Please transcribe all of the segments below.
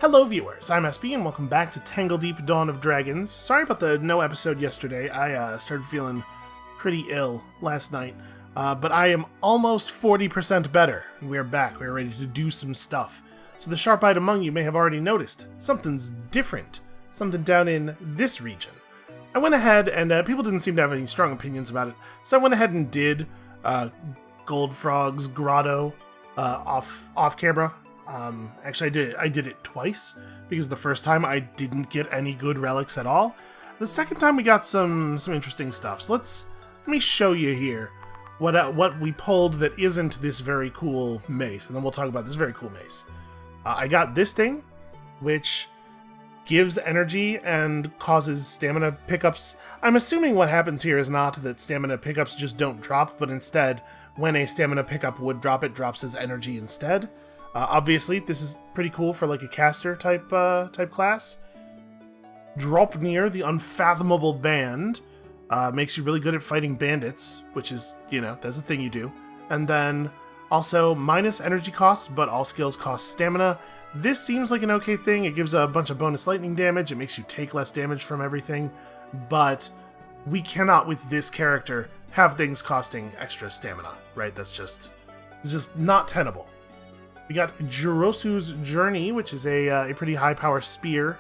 Hello viewers, I'm SB and welcome back to Tangledeep Dawn of Dragons. Sorry about the no episode yesterday. I started feeling pretty ill last night, but I am almost 40% better, and we are back. We are ready to do some stuff. So the sharp-eyed among you may have already noticed something's different, something down in this region. I went ahead, and people didn't seem to have any strong opinions about it, so I went ahead and did Goldfrog's Grotto off camera. Actually, I did it twice, because the first time I didn't get any good relics at all. The second time we got some interesting stuff. So let me show you here what we pulled that isn't this very cool mace, and then we'll talk about this very cool mace. I got this thing, which gives energy and causes stamina pickups. I'm assuming what happens here is not that stamina pickups just don't drop, but instead, when a stamina pickup would drop, it drops as energy instead. Obviously, this is pretty cool for like a caster type class. Drop near the Unfathomable Band makes you really good at fighting bandits, which is, that's a thing you do. And then also minus energy costs, but all skills cost stamina. This seems like an okay thing. It gives a bunch of bonus lightning damage. It makes you take less damage from everything, but we cannot with this character have things costing extra stamina, right? It's just not tenable. We got Jirosu's Journey, which is a pretty high-power spear.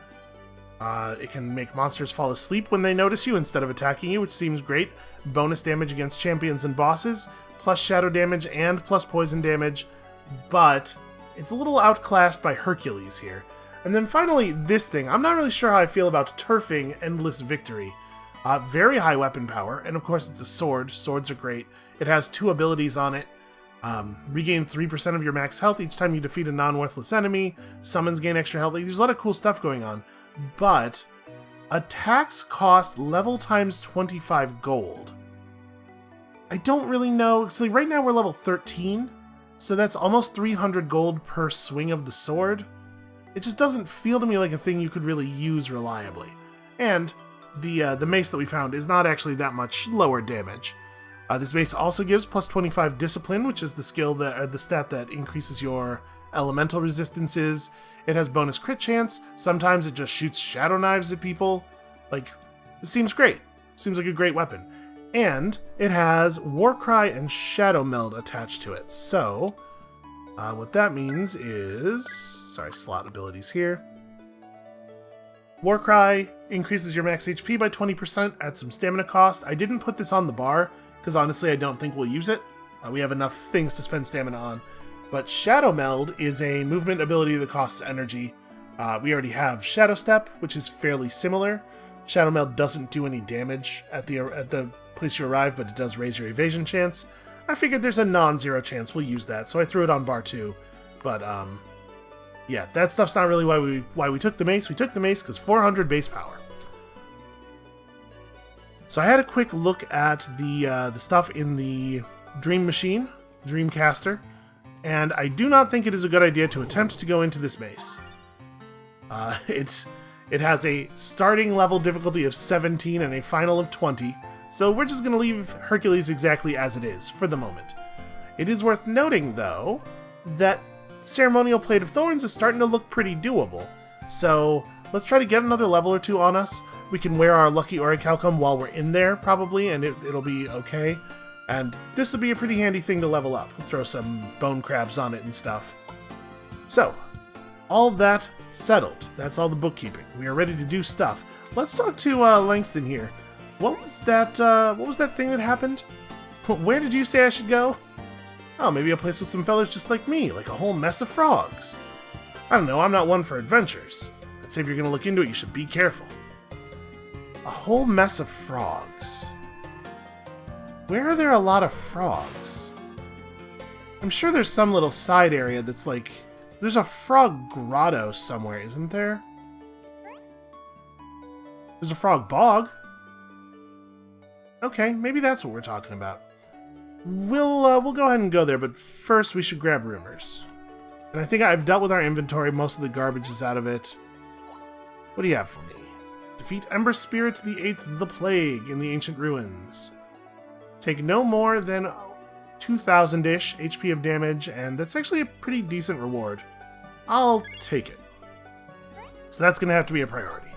It can make monsters fall asleep when they notice you instead of attacking you, which seems great. Bonus damage against champions and bosses, plus shadow damage and plus poison damage, but it's a little outclassed by Hercules here. And then finally, this thing. I'm not really sure how I feel about Turfing Endless Victory. Very high weapon power, and of course it's a sword. Swords are great. It has 2 abilities on it. Regain 3% of your max health each time you defeat a non-worthless enemy. Summons gain extra health. There's a lot of cool stuff going on. But attacks cost level times 25 gold. I don't really know. So right now we're level 13. So that's almost 300 gold per swing of the sword. It just doesn't feel to me like a thing you could really use reliably. And the mace that we found is not actually that much lower damage. This mace also gives plus 25 discipline, which is the stat that increases your elemental resistances. It has bonus crit chance. Sometimes it just shoots shadow knives at people. Like, this seems great. Seems like a great weapon. And it has Warcry and Shadow Meld attached to it. So, what that means is... Sorry, slot abilities here. Warcry increases your max HP by 20% at some stamina cost. I didn't put this on the bar, because honestly I don't think we'll use it. We have enough things to spend stamina on. But Shadow Meld is a movement ability that costs energy. We already have Shadow Step, which is fairly similar. Shadow Meld doesn't do any damage at the place you arrive, but it does raise your evasion chance. I figured there's a non-zero chance we'll use that, so I threw it on bar 2. But, yeah, that stuff's not really why we took the mace. We took the mace because 400 base power. So I had a quick look at the stuff in the Dream Machine, Dreamcaster, and I do not think it is a good idea to attempt to go into this maze. It has a starting level difficulty of 17 and a final of 20, so we're just going to leave Hercules exactly as it is for the moment. It is worth noting, though, that Ceremonial Plate of Thorns is starting to look pretty doable, so let's try to get another level or 2 on us. We can wear our Lucky Orichalcum while we're in there, probably, and it'll be okay. And this would be a pretty handy thing to level up. We'll throw some bone crabs on it and stuff. So, all that settled. That's all the bookkeeping. We are ready to do stuff. Let's talk to Langston here. What was that thing that happened? Where did you say I should go? Oh, maybe a place with some fellas just like me, like a whole mess of frogs. I don't know, I'm not one for adventures. I'd say if you're going to look into it, you should be careful. A whole mess of frogs. Where are there a lot of frogs? I'm sure there's some little side area that's like... There's a frog grotto somewhere, isn't there? There's a frog bog. Okay, maybe that's what we're talking about. We'll go ahead and go there, but first we should grab rumors. And I think I've dealt with our inventory. Most of the garbage is out of it. What do you have for me? Defeat Ember Spirits, the 8th of the Plague in the Ancient Ruins. Take no more than 2,000-ish HP of damage, and that's actually a pretty decent reward. I'll take it. So that's going to have to be a priority.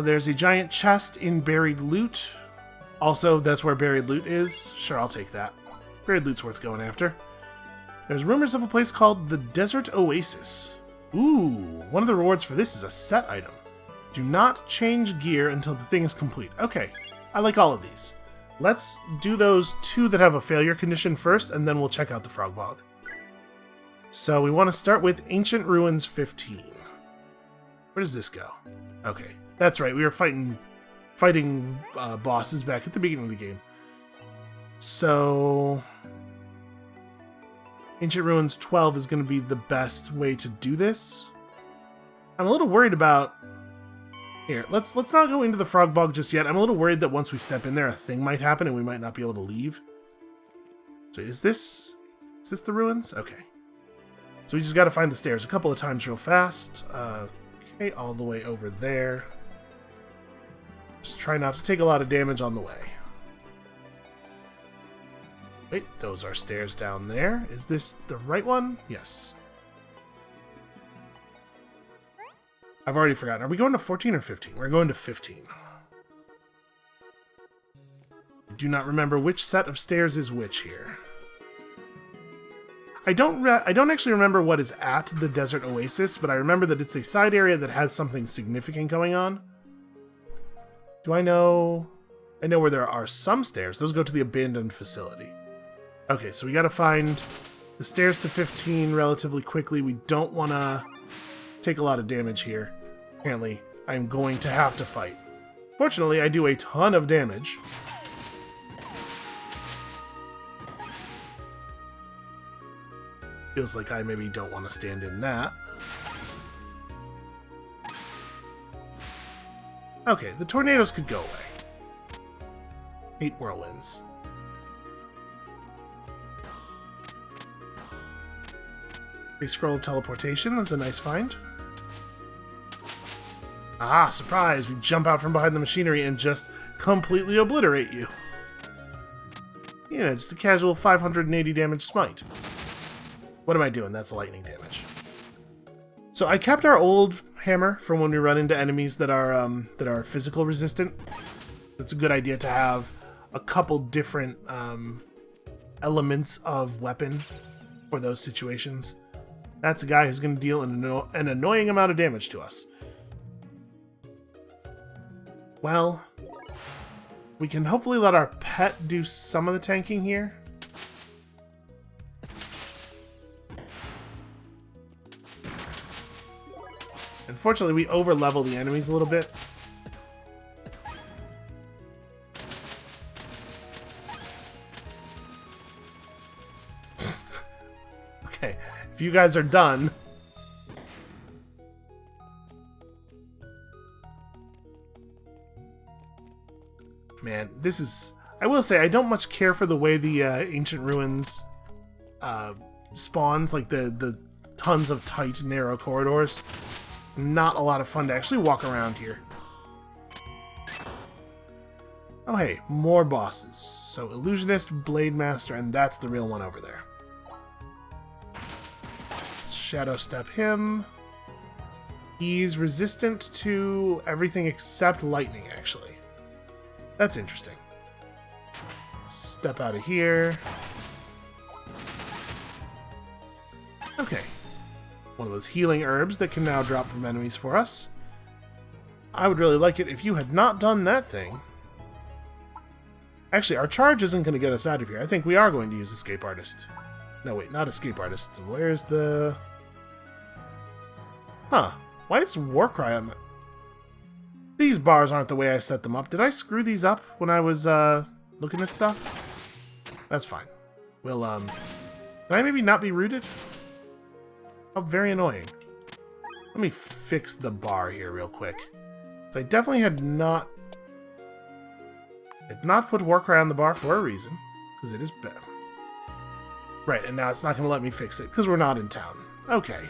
There's a giant chest in buried loot. Also, that's where buried loot is. Sure, I'll take that. Buried loot's worth going after. There's rumors of a place called the Desert Oasis. Ooh, one of the rewards for this is a set item. Do not change gear until the thing is complete. Okay, I like all of these. Let's do those 2 that have a failure condition first, and then we'll check out the Frog Bog. So we want to start with Ancient Ruins 15. Where does this go? Okay, that's right. We were fighting bosses back at the beginning of the game. So Ancient Ruins 12 is going to be the best way to do this. I'm a little worried about... Here, let's not go into the Frog Bog just yet. I'm a little worried that once we step in there, a thing might happen and we might not be able to leave. So is this the ruins? Okay. So we just got to find the stairs a couple of times real fast. Okay, all the way over there. Just try not to take a lot of damage on the way. Wait, those are stairs down there. Is this the right one? Yes. I've already forgotten. Are we going to 14 or 15? We're going to 15. I do not remember which set of stairs is which here. I don't actually remember what is at the Desert Oasis, but I remember that it's a side area that has something significant going on. Do I know... I know where there are some stairs. Those go to the abandoned facility. Okay, so we gotta find the stairs to 15 relatively quickly. We don't want to take a lot of damage here. Apparently, I'm going to have to fight. Fortunately, I do a ton of damage. Feels like I maybe don't want to stand in that. Okay, the tornadoes could go away. Hate whirlwinds. Big scroll of teleportation, that's a nice find. Ah, surprise! We jump out from behind the machinery and just completely obliterate you. Yeah, just a casual 580 damage smite. What am I doing? That's lightning damage. So I kept our old hammer for when we run into enemies that are physical resistant. It's a good idea to have a couple different elements of weapon for those situations. That's a guy who's going to deal an annoying amount of damage to us. Well, we can hopefully let our pet do some of the tanking here. Unfortunately, we over-level the enemies a little bit. Okay, if you guys are done... Man, this is... I will say, I don't much care for the way the Ancient Ruins spawns, like the tons of tight, narrow corridors. It's not a lot of fun to actually walk around here. Oh hey, more bosses. So Illusionist, Blade Master, and that's the real one over there. Let's Shadow Step him. He's resistant to everything except lightning, actually. That's interesting. Step out of here. Okay. One of those healing herbs that can now drop from enemies for us. I would really like it if you had not done that thing. Actually, our charge isn't going to get us out of here. I think we are going to use Escape Artist. No, wait, not Escape Artist. Where's the... Huh. Why is Warcry on my... These bars aren't the way I set them up. Did I screw these up when I was looking at stuff? That's fine. We'll, can I maybe not be rooted? Oh, very annoying. Let me fix the bar here real quick. So I definitely had not put Warcry on the bar for a reason, because it is bad. Right, and now it's not going to let me fix it, because we're not in town. Okay.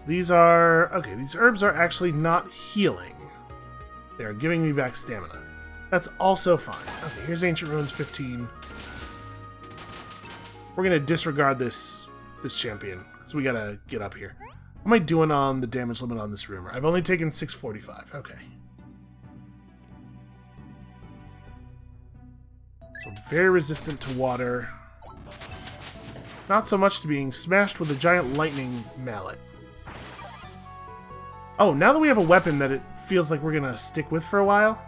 These are... Okay, these herbs are actually not healing. They are giving me back stamina. That's also fine. Okay, here's Ancient Ruins 15. We're gonna disregard this champion, because we gotta get up here. What am I doing on the damage limit on this rumor? I've only taken 645. Okay. So very resistant to water. Not so much to being smashed with a giant lightning mallet. Oh, now that we have a weapon that it feels like we're gonna stick with for a while,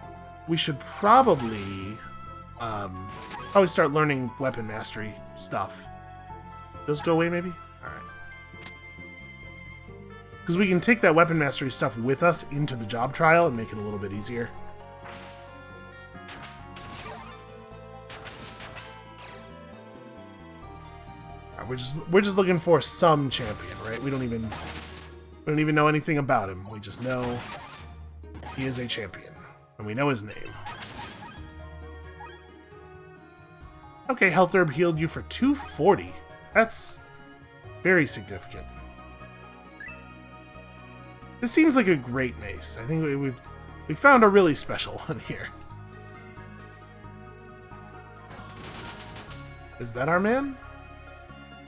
we should probably start learning weapon mastery stuff. Those go away, maybe? Alright. Because we can take that weapon mastery stuff with us into the job trial and make it a little bit easier. We're just looking for some champion, right? We don't even know anything about him. We just know he is a champion, and we know his name. Okay, health herb healed you for 240. That's very significant. This seems like a great mace. I think we found a really special one here. Is that our man?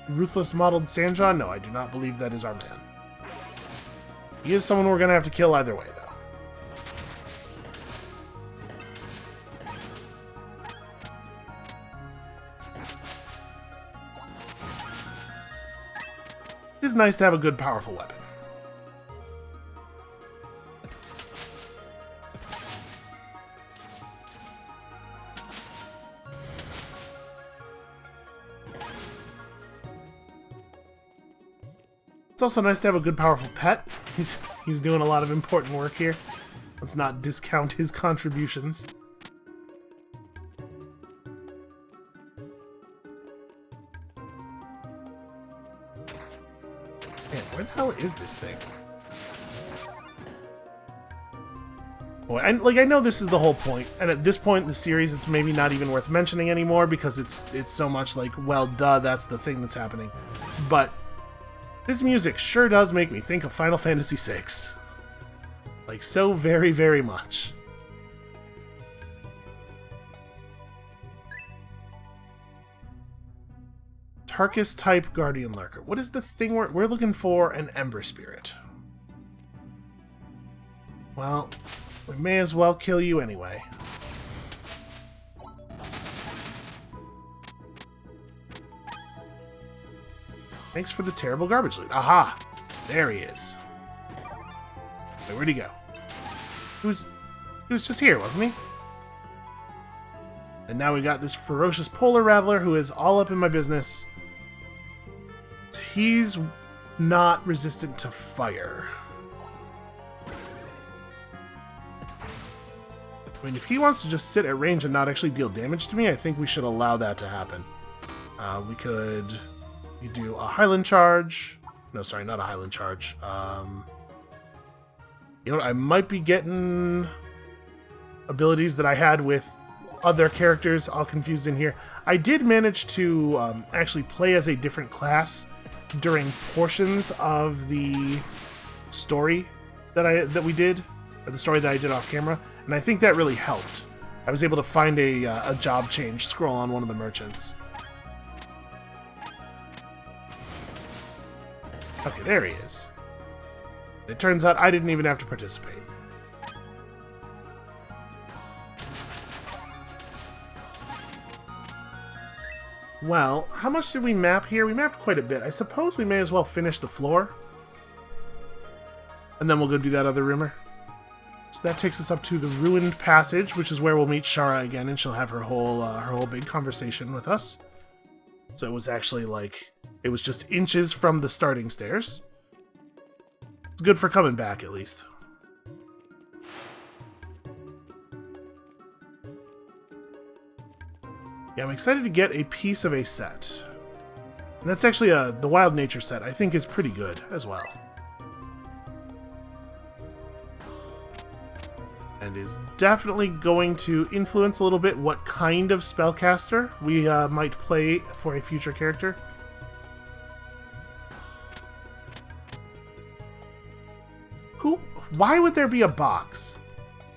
Ruthless modeled Sanjon? No, I do not believe that is our man. He is someone we're going to have to kill either way, though. It is nice to have a good, powerful weapon. It's also nice to have a good, powerful pet. He's doing a lot of important work here. Let's not discount his contributions. Man, where the hell is this thing? Boy, I know this is the whole point, and at this point in the series, it's maybe not even worth mentioning anymore because it's so much like, well, duh, that's the thing that's happening. But this music sure does make me think of Final Fantasy VI. Like, so very, very much. Tarkus type Guardian Lurker. What is the thing we're looking for? An Ember Spirit. Well, we may as well kill you anyway. Thanks for the terrible garbage loot. Aha! There he is. Wait, where'd he go? He was just here, wasn't he? And now we got this ferocious polar rattler who is all up in my business. He's not resistant to fire. I mean, if he wants to just sit at range and not actually deal damage to me, I think we should allow that to happen. We could do a Highland Charge. No, sorry, not a Highland Charge. You know, I might be getting abilities that I had with other characters all confused in here. I did manage to actually play as a different class during portions of the story that we did, or the story that I did off camera, and I think that really helped. I was able to find a job change scroll on one of the merchants. Okay, there he is. It turns out I didn't even have to participate. Well, how much did we map here? We mapped quite a bit. I suppose we may as well finish the floor. And then we'll go do that other rumor. So that takes us up to the Ruined Passage, which is where we'll meet Shara again, and she'll have her whole big conversation with us. So it was actually like, it was just inches from the starting stairs. It's good for coming back, at least. Yeah, I'm excited to get a piece of a set. And that's actually the Wild Nature set, I think is pretty good as well. And is definitely going to influence a little bit what kind of spellcaster we might play for a future character. Why would there be a box?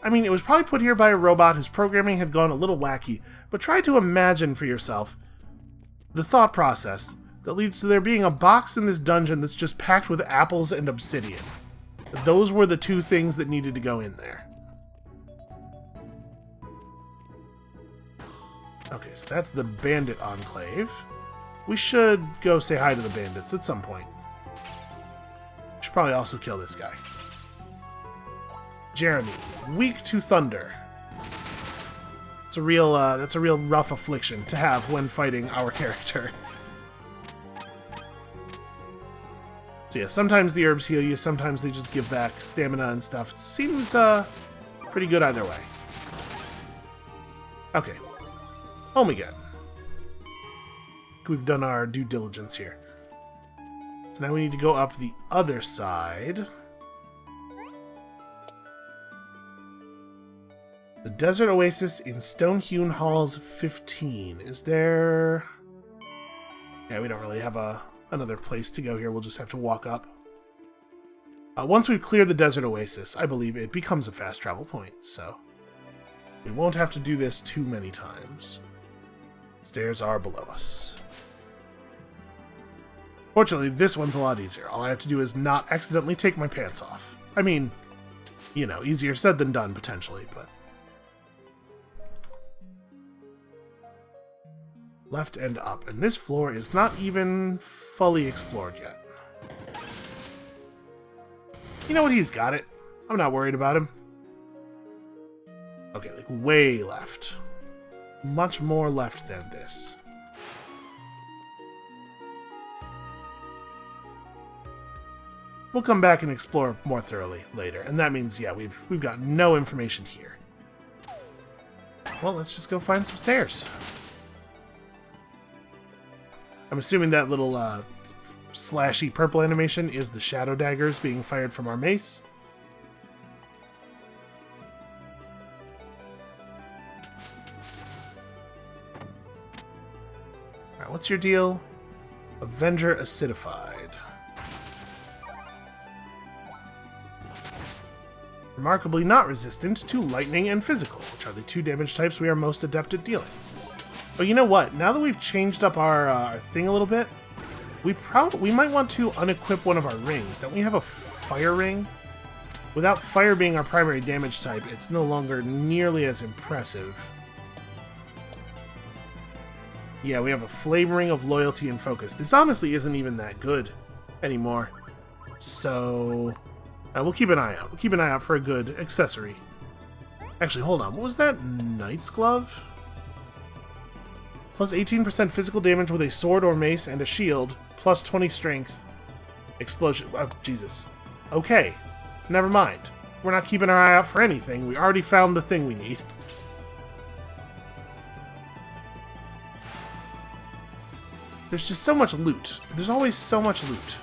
I mean, it was probably put here by a robot whose programming had gone a little wacky, but try to imagine for yourself the thought process that leads to there being a box in this dungeon that's just packed with apples and obsidian. Those were the two things that needed to go in there. Okay, so that's the bandit enclave. We should go say hi to the bandits at some point. We should probably also kill this guy. Jeremy, weak to thunder. It's a real, that's a real rough affliction to have when fighting our character. So yeah, sometimes the herbs heal you, sometimes they just give back stamina and stuff. It seems, pretty good either way. Okay. Home again. We've done our due diligence here. So now we need to go up the other side. The Desert Oasis in Stonehewn Halls 15. Is there... Yeah, we don't really have another place to go here. We'll just have to walk up. Once we've cleared the Desert Oasis, I believe it becomes a fast travel point, so we won't have to do this too many times. Stairs are below us. Fortunately, this one's a lot easier. All I have to do is not accidentally take my pants off. I mean, you know, easier said than done, potentially, but... Left and up. And this floor is not even fully explored yet. You know what? He's got it. I'm not worried about him. Okay, like way left. Much more left than this. We'll come back and explore more thoroughly later, and that means, yeah, we've got no information here. Well, let's just go find some stairs. I'm assuming that little slashy purple animation is the shadow daggers being fired from our mace. Alright, what's your deal? Avenger Acidified. Remarkably not resistant to lightning and physical, which are the two damage types we are most adept at dealing. But you know what? Now that we've changed up our thing a little bit, we might want to unequip one of our rings. Don't we have a fire ring? Without fire being our primary damage type, it's no longer nearly as impressive. Yeah, we have a flame ring of loyalty and focus. This honestly isn't even that good anymore. So... we'll keep an eye out. We'll keep an eye out for a good accessory. Actually, hold on. What was that? Knight's Glove? Plus 18% physical damage with a sword or mace and a shield. Plus 20 strength. Explosion. Oh, Jesus. Okay. Never mind. We're not keeping our eye out for anything. We already found the thing we need. There's just so much loot. There's always so much loot.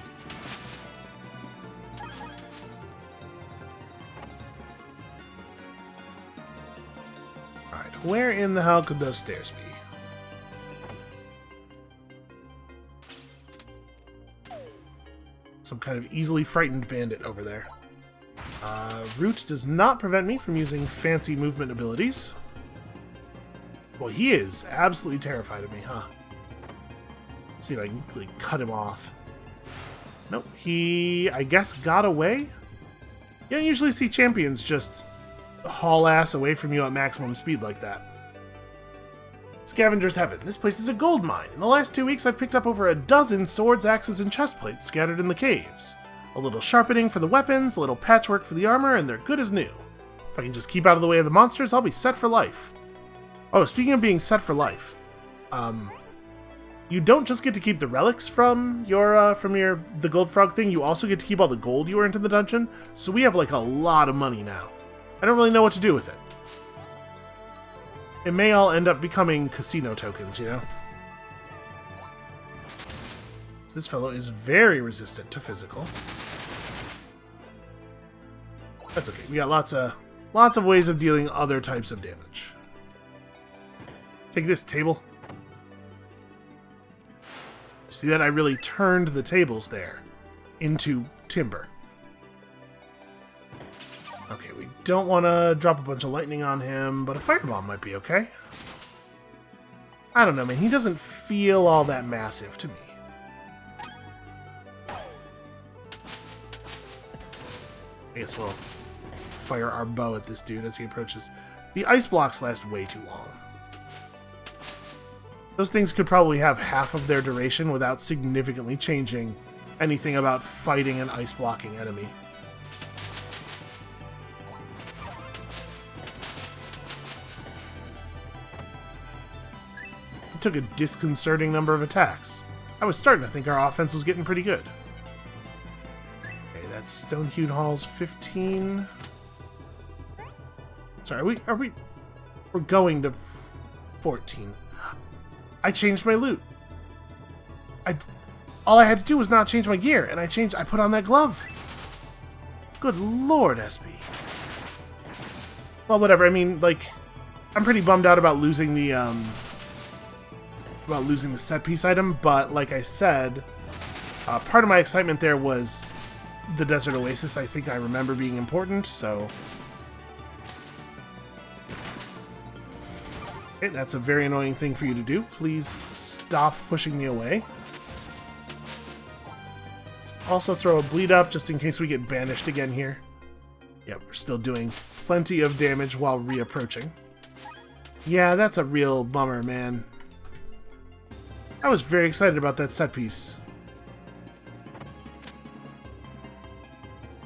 Where in the hell could those stairs be? Some kind of easily frightened bandit over there. Root does not prevent me from using fancy movement abilities. Well, he is absolutely terrified of me, huh? Let's see if I can like, cut him off. Nope, he, I guess, got away? You don't usually see champions just haul ass away from you at maximum speed like that. Scavenger's Heaven. This place is a gold mine. In the last 2 weeks, I've picked up over a dozen swords, axes, and chestplates scattered in the caves. A little sharpening for the weapons, a little patchwork for the armor, and they're good as new. If I can just keep out of the way of the monsters, I'll be set for life. Oh, speaking of being set for life, you don't just get to keep the relics from the gold frog thing, you also get to keep all the gold you earned in the dungeon, so we have like a lot of money now. I don't really know what to do with it. It may all end up becoming casino tokens, you know? So this fellow is very resistant to physical. That's okay. We got lots of ways of dealing other types of damage. Take this table. See that? I really turned the tables there into timber. Okay, we don't want to drop a bunch of lightning on him, but a fireball might be okay. I don't know, man. He doesn't feel all that massive to me. I guess we'll fire our bow at this dude as he approaches. The ice blocks last way too long. Those things could probably have half of their duration without significantly changing anything about fighting an ice blocking enemy. It took a disconcerting number of attacks. I was starting to think our offense was getting pretty good. Okay, that's Stone-Hewn Hall's 15. Sorry, we're going to 14. I changed my loot. All I had to do was not change my gear, and I put on that glove. Good lord, SB. Well, whatever. I mean, like, I'm pretty bummed out about losing the set piece item, but like I said, part of my excitement there was the desert oasis. I think I remember being important, so. Okay, that's a very annoying thing for you to do. Please stop pushing me away. Let's also throw a bleed up just in case we get banished again here. Yep, we're still doing plenty of damage while reapproaching. Yeah, that's a real bummer, man. I was very excited about that set piece.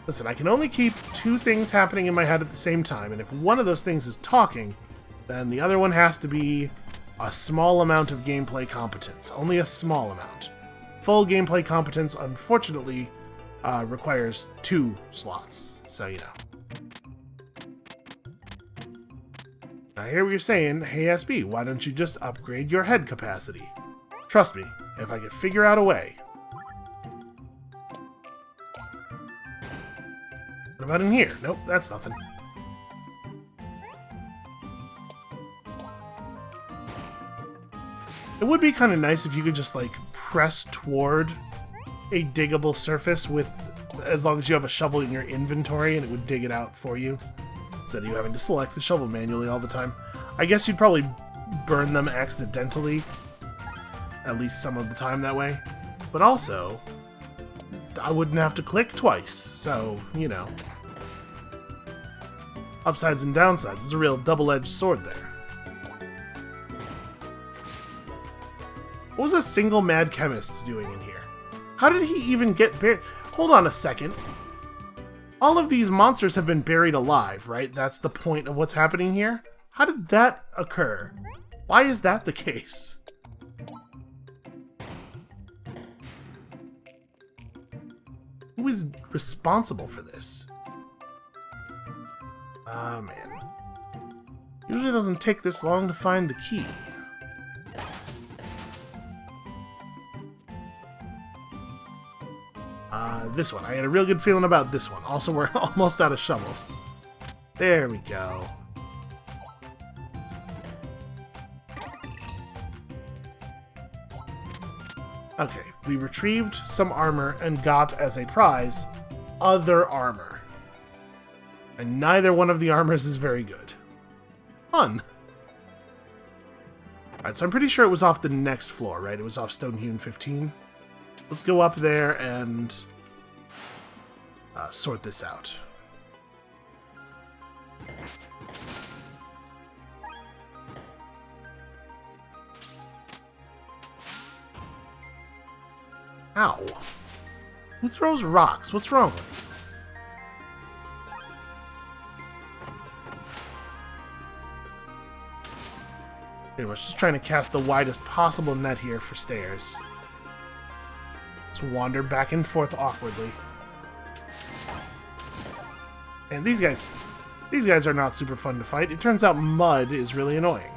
Listen, I can only keep two things happening in my head at the same time, and if one of those things is talking, then the other one has to be a small amount of gameplay competence. Only a small amount. Full gameplay competence, unfortunately, requires 2 slots. So, you know. I hear what you're saying. Hey, SB, why don't you just upgrade your head capacity? Trust me, if I could figure out a way. What about in here? Nope, that's nothing. It would be kind of nice if you could just, like, press toward a diggable surface with, as long as you have a shovel in your inventory and it would dig it out for you, instead of you having to select the shovel manually all the time. I guess you'd probably burn them accidentally, at least some of the time that way. But also, I wouldn't have to click twice, so, you know. Upsides and downsides. It's a real double-edged sword there. What was a single mad chemist doing in here? How did he even get buried? Hold on a second. All of these monsters have been buried alive, right? That's the point of what's happening here? How did that occur? Why is that the case? Who is responsible for this? Ah, man. Usually doesn't take this long to find the key. This one. I had a real good feeling about this one. Also, we're almost out of shovels. There we go. Okay, we retrieved some armor and got, as a prize, other armor. And neither one of the armors is very good. Fun. Alright, so I'm pretty sure it was off the next floor, right? It was off Stone-Hewn 15. Let's go up there and sort this out. Ow. Who throws rocks? What's wrong with you? Anyway, just trying to cast the widest possible net here for stairs. Let's wander back and forth awkwardly. And these guys are not super fun to fight. It turns out mud is really annoying.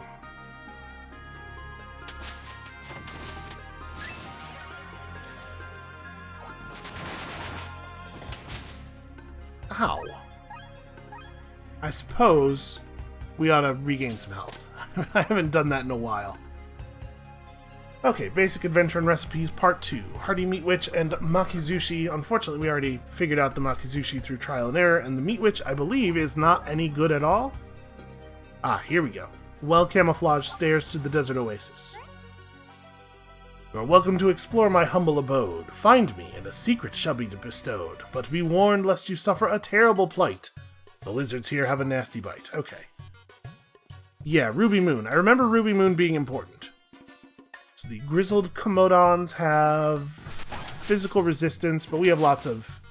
Ow. I suppose we ought to regain some health. I haven't done that in a while. Okay, Basic Adventure and Recipes Part 2. Hearty Meat Witch and Makizushi. Unfortunately, we already figured out the Makizushi through trial and error, and the Meat Witch, I believe, is not any good at all. Ah, here we go. Well-camouflaged stairs to the desert oasis. You are welcome to explore my humble abode. Find me, and a secret shall be bestowed. But be warned lest you suffer a terrible plight. The lizards here have a nasty bite. Okay. Yeah, Ruby Moon. I remember Ruby Moon being important. So the grizzled Komodons have physical resistance, but we have lots of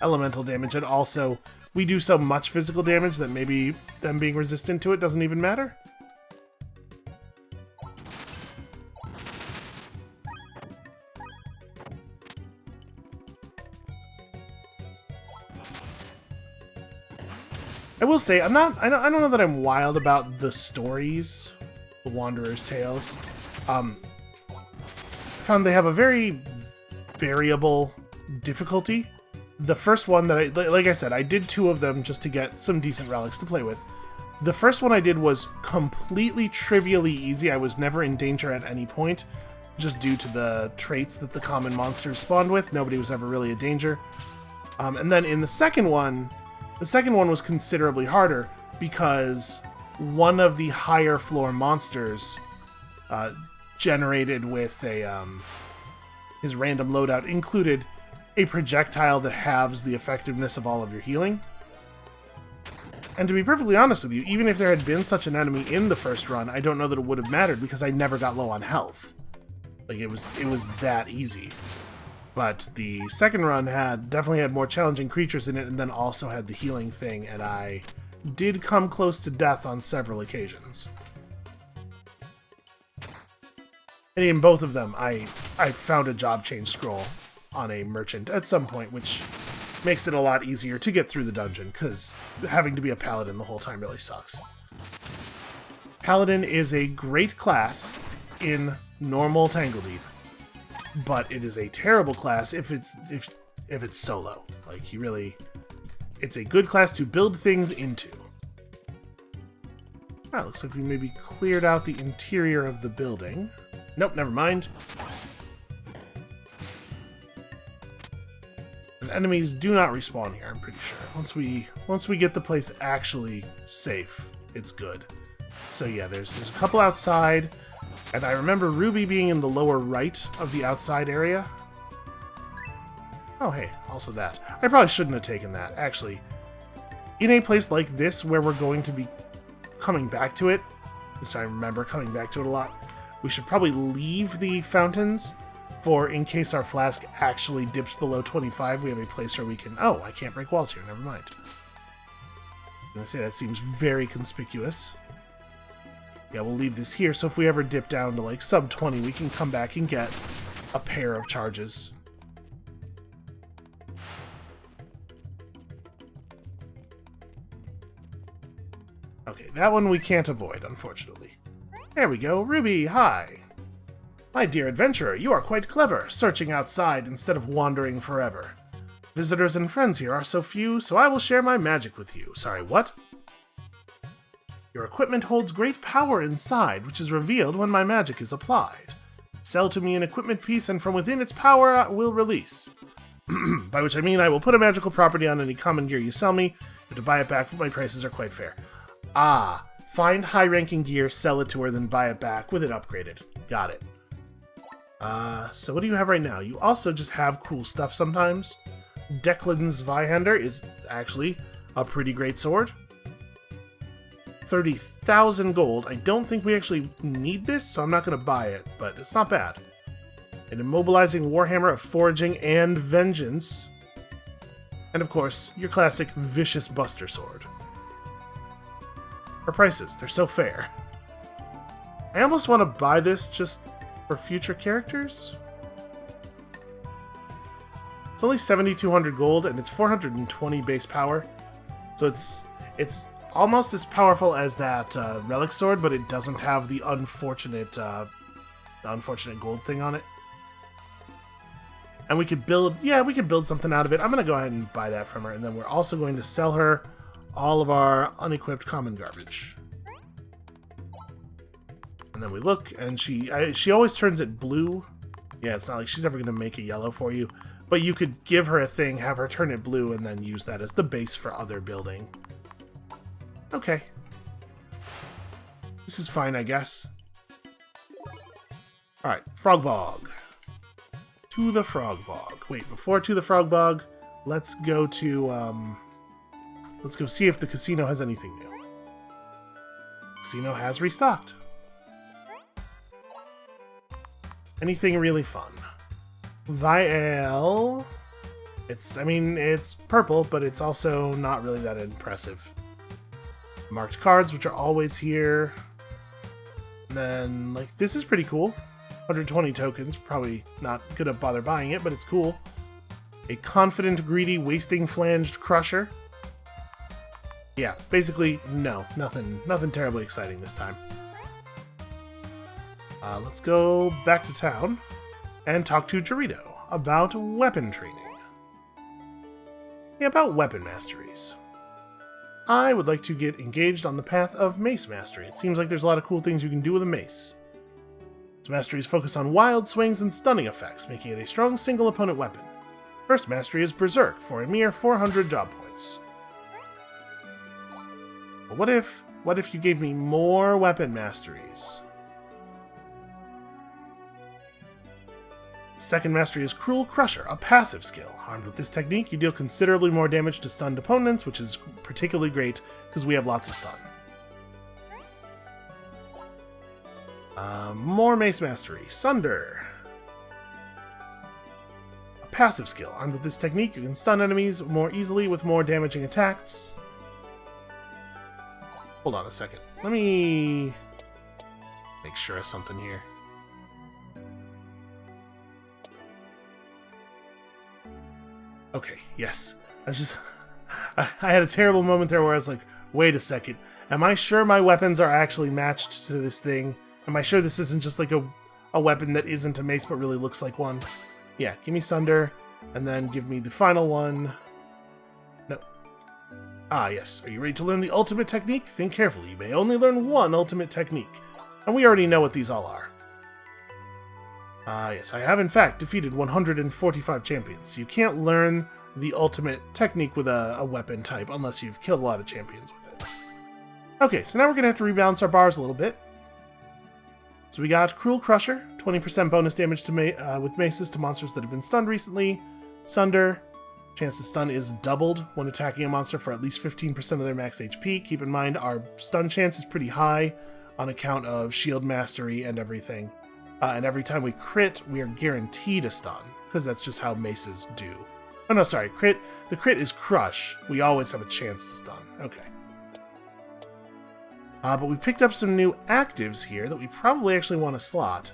elemental damage, and also we do so much physical damage that maybe them being resistant to it doesn't even matter. I will say, I don't know that I'm wild about the stories, the Wanderer's Tales. Found they have a very variable difficulty. The first one that like I said, I did 2 of them just to get some decent relics to play with. The first one I did was completely trivially easy. I was never in danger at any point, just due to the traits that the common monsters spawned with. Nobody was ever really a danger. And then in the second one was considerably harder because one of the higher floor monsters generated with his random loadout included a projectile that halves the effectiveness of all of your healing. And to be perfectly honest with you, even if there had been such an enemy in the first run, I don't know that it would have mattered because I never got low on health. Like, it was that easy. But the second run definitely had more challenging creatures in it, and then also had the healing thing, and I did come close to death on several occasions. And in both of them, I found a job change scroll on a merchant at some point, which makes it a lot easier to get through the dungeon, because having to be a paladin the whole time really sucks. Paladin is a great class in normal Tangledeep, but it is a terrible class if it's solo. Like, it's a good class to build things into. Ah, looks like we maybe cleared out the interior of the building. Nope, never mind. And enemies do not respawn here, I'm pretty sure. Once we get the place actually safe, it's good. So yeah, there's a couple outside, and I remember Ruby being in the lower right of the outside area. Oh hey, also that. I probably shouldn't have taken that, actually. In a place like this, where we're going to be coming back to it, so I remember coming back to it a lot, we should probably leave the fountains for in case our flask actually dips below 25, we have a place where we can... Oh, I can't break walls here, never mind. I'm gonna say that seems very conspicuous. Yeah, we'll leave this here, so if we ever dip down to like sub 20, we can come back and get a pair of charges. Okay, that one we can't avoid, unfortunately. There we go. Ruby, hi! My dear adventurer, you are quite clever, searching outside instead of wandering forever. Visitors and friends here are so few, so I will share my magic with you. Sorry, what? Your equipment holds great power inside, which is revealed when my magic is applied. Sell to me an equipment piece, and from within its power I will release. By which I mean I will put a magical property on any common gear you sell me, and to buy it back, my prices are quite fair. Ah, find high-ranking gear, sell it to her, then buy it back with it upgraded. Got it. So what do you have right now? You also just have cool stuff sometimes. Declan's Zweihander is actually a pretty great sword. 30,000 gold. I don't think we actually need this, so I'm not going to buy it, but it's not bad. An immobilizing warhammer of foraging and vengeance. And of course, your classic vicious buster sword. Our prices, they're so fair. I almost want to buy this just for future characters. It's only 7,200 gold, and it's 420 base power. So it's almost as powerful as that relic sword, but it doesn't have the unfortunate gold thing on it. And we could build something out of it. I'm going to go ahead and buy that from her, and then we're also going to sell her all of our unequipped common garbage. And And then we look, and she always turns it blue. Yeah, it's not like she's ever going to make it yellow for you. But you could give her a thing, have her turn it blue, and then use that as the base for other building. Okay. This is fine, I guess. Alright, Frog Bog. To the Frog Bog. Wait, before to the Frog Bog, let's go to, let's go see if the casino has anything new. Casino has restocked. Anything really fun? Vial. It's purple, but it's also not really that impressive. Marked cards, which are always here. And then, like, this is pretty cool. 120 tokens. Probably not gonna bother buying it, but it's cool. A confident, greedy, wasting flanged crusher. Yeah, basically, no. Nothing terribly exciting this time. Let's go back to town and talk to Dorito about weapon training. Yeah, about weapon masteries. I would like to get engaged on the path of mace mastery. It seems like there's a lot of cool things you can do with a mace. Its masteries focus on wild swings and stunning effects, making it a strong single opponent weapon. First mastery is Berserk for a mere 400 job points. But what if you gave me more weapon masteries? Second mastery is Cruel Crusher, a passive skill. Armed with this technique, you deal considerably more damage to stunned opponents, which is particularly great because we have lots of stun. More mace mastery. Sunder. A passive skill. Armed with this technique, you can stun enemies more easily with more damaging attacks. Hold on a second. Let me make sure of something here. Okay, yes. I had a terrible moment there where I was like, wait a second. Am I sure my weapons are actually matched to this thing? Am I sure this isn't just like a weapon that isn't a mace but really looks like one? Yeah, give me Sunder, and then give me the final one. No. Ah, yes. Are you ready to learn the ultimate technique? Think carefully. You may only learn one ultimate technique. And we already know what these all are. Yes, I have in fact defeated 145 champions, so you can't learn the ultimate technique with a weapon type unless you've killed a lot of champions with it. Okay, so now we're going to have to rebalance our bars a little bit. So we got Cruel Crusher, 20% bonus damage to with maces to monsters that have been stunned recently. Sunder, chance to stun is doubled when attacking a monster for at least 15% of their max HP. Keep in mind our stun chance is pretty high on account of shield mastery and everything. And every time we crit, we are guaranteed a stun, because that's just how maces do. Oh no, sorry, crit. The crit is crush. We always have a chance to stun. Okay. But we picked up some new actives here that we probably actually want to slot.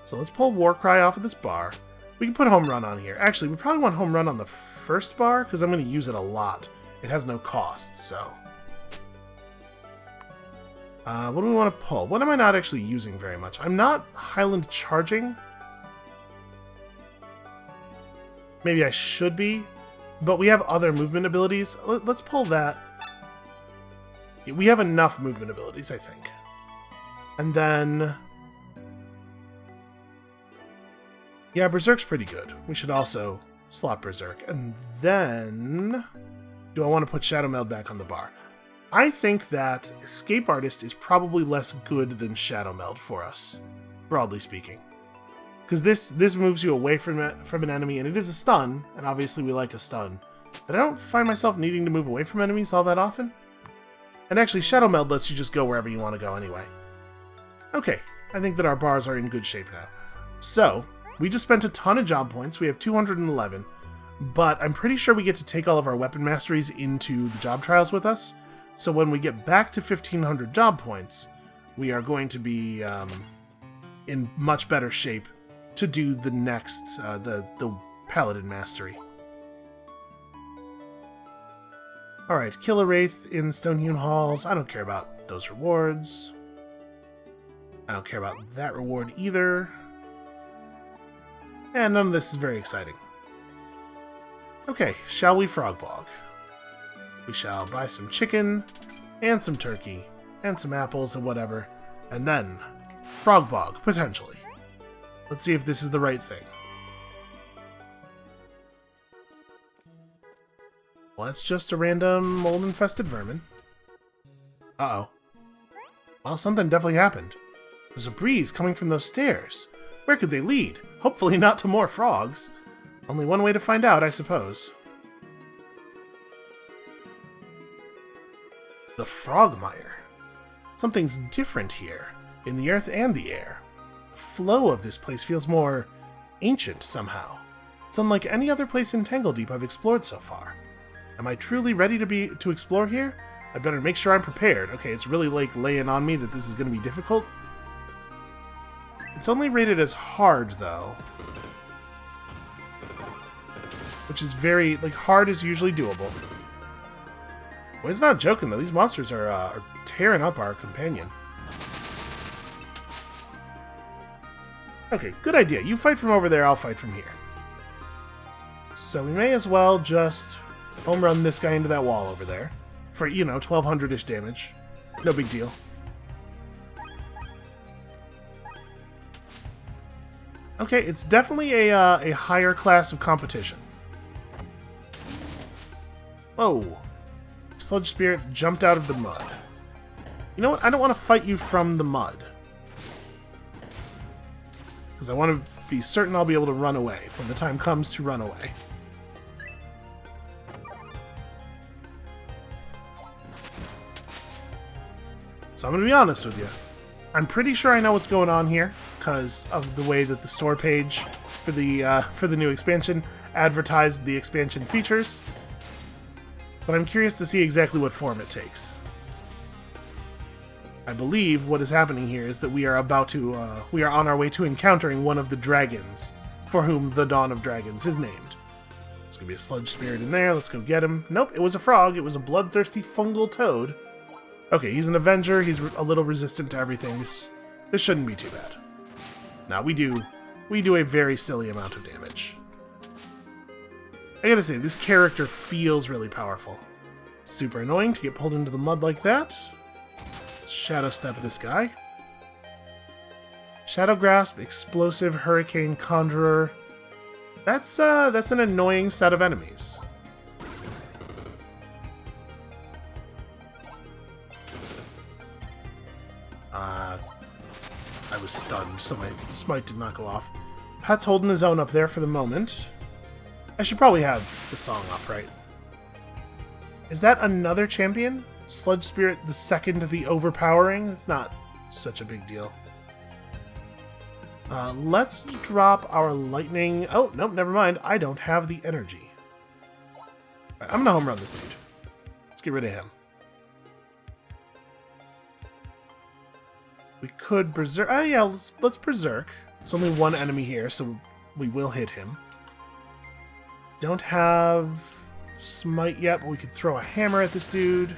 So let's pull Warcry off of this bar. We can put Home Run on here. Actually, we probably want Home Run on the first bar, because I'm going to use it a lot. It has no cost, so... what do we want to pull? What am I not actually using very much? I'm not Highland charging. Maybe I should be, but we have other movement abilities. Let's pull that. We have enough movement abilities, I think. And then... yeah, Berserk's pretty good. We should also slot Berserk. And then... do I want to put Shadow Meld back on the bar? I think that Escape Artist is probably less good than Shadow Meld for us, broadly speaking. Because this moves you away from an enemy, and it is a stun, and obviously we like a stun. But I don't find myself needing to move away from enemies all that often. And actually, Shadow Meld lets you just go wherever you want to go anyway. Okay, I think that our bars are in good shape now. So, we just spent a ton of job points. We have 211. But I'm pretty sure we get to take all of our weapon masteries into the job trials with us. So when we get back to 1,500 job points, we are going to be in much better shape to do the next, the Paladin Mastery. Alright, kill a Wraith in Stonehewn Halls. I don't care about those rewards. I don't care about that reward either. And none of this is very exciting. Okay, shall we Frogbog? We shall buy some chicken, and some turkey, and some apples and whatever, and then Frog bog, potentially. Let's see if this is the right thing. Well, it's just a random mold-infested vermin. Uh-oh. Well, something definitely happened. There's a breeze coming from those stairs. Where could they lead? Hopefully not to more frogs. Only one way to find out, I suppose. The frogmire. Something's different here, in the earth and the air. The flow of this place feels more ancient somehow. It's unlike any other place in Tangledeep I've explored so far. Am I truly ready to explore here? I better make sure I'm prepared. Okay, it's really like laying on me that this is going to be difficult. It's only rated as hard, though. Which is very, like, hard is usually doable. Well, it's not joking, though. These monsters are tearing up our companion. Okay, good idea. You fight from over there, I'll fight from here. So we may as well just home run this guy into that wall over there. For, you know, 1200-ish damage. No big deal. Okay, it's definitely a higher class of competition. Whoa. Sludge Spirit jumped out of the mud. You know what? I don't want to fight you from the mud. Because I want to be certain I'll be able to run away when the time comes to run away. So I'm going to be honest with you. I'm pretty sure I know what's going on here because of the way that the store page for the new expansion advertised the expansion features. But I'm curious to see exactly what form it takes. I believe what is happening here is that we are on our way to encountering one of the dragons, for whom the Dawn of Dragons is named. There's gonna be a sludge spirit in there. Let's go get him. Nope, it was a frog. It was a bloodthirsty fungal toad. Okay, he's an Avenger. He's a little resistant to everything. This shouldn't be too bad. Now we do a very silly amount of damage. I gotta say, this character feels really powerful. Super annoying to get pulled into the mud like that. Let's Shadow Step this guy. Shadow Grasp, Explosive, Hurricane, Conjurer. That's an annoying set of enemies. I was stunned, so my smite did not go off. Pat's holding his own up there for the moment. I should probably have the song up, right? Is that another champion? Sludge Spirit the second the overpowering? It's not such a big deal. Let's drop our lightning... Oh, nope, never mind. I don't have the energy. Right, I'm gonna home run this dude. Let's get rid of him. We could berserk... Oh yeah, let's berserk. There's only one enemy here, so we will hit him. Don't have smite yet, but we could throw a hammer at this dude.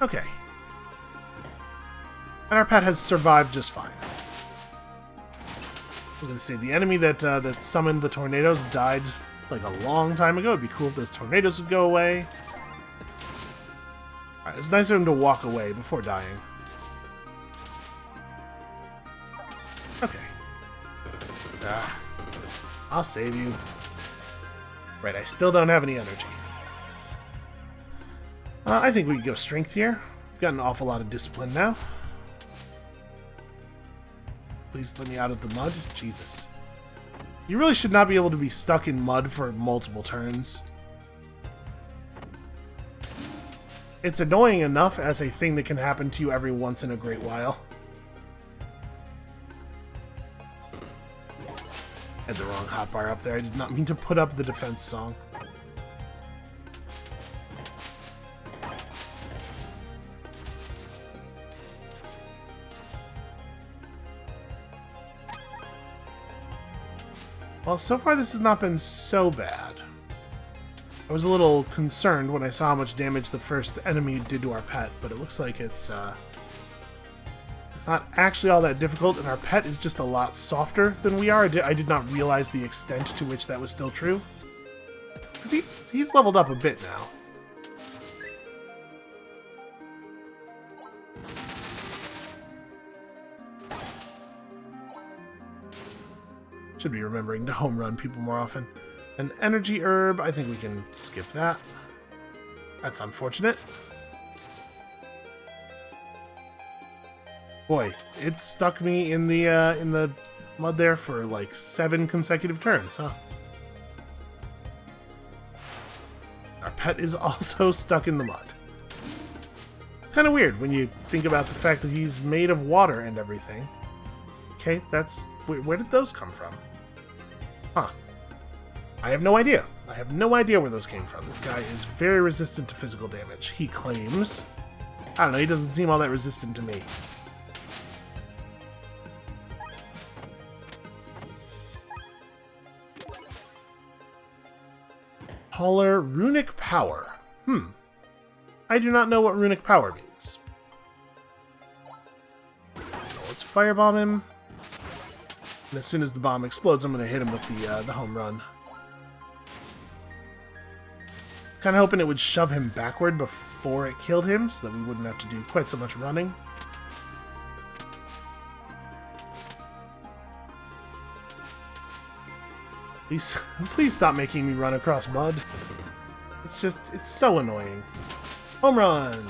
Okay. And our pet has survived just fine. I was going to say, the enemy that summoned the tornadoes died like a long time ago. It'd be cool if those tornadoes would go away. Alright, it was nice of him to walk away before dying. Okay. I'll save you. Right, I still don't have any energy. I think we can go strength here. We've got an awful lot of discipline now. Please let me out of the mud. Jesus. You really should not be able to be stuck in mud for multiple turns. It's annoying enough as a thing that can happen to you every once in a great while. Had the wrong hotbar up there. I did not mean to put up the defense song. Well, so far this has not been so bad. I was a little concerned when I saw how much damage the first enemy did to our pet, but it looks like it's not actually all that difficult, and our pet is just a lot softer than we are. I did not realize the extent to which that was still true. Because he's leveled up a bit now. Should be remembering to home run people more often. An energy herb, I think we can skip that. That's unfortunate. Boy, it stuck me in the mud there for like 7 consecutive turns, huh? Our pet is also stuck in the mud. Kind of weird when you think about the fact that he's made of water and everything. Okay, that's... Where did those come from? Huh. I have no idea. I have no idea where those came from. This guy is very resistant to physical damage. He claims. I don't know, he doesn't seem all that resistant to me. Holler Runic Power. I do not know what Runic Power means. So let's firebomb him. And as soon as the bomb explodes, I'm going to hit him with the home run. Kind of hoping it would shove him backward before it killed him, so that we wouldn't have to do quite so much running. Please stop making me run across mud. It's so annoying. Home run!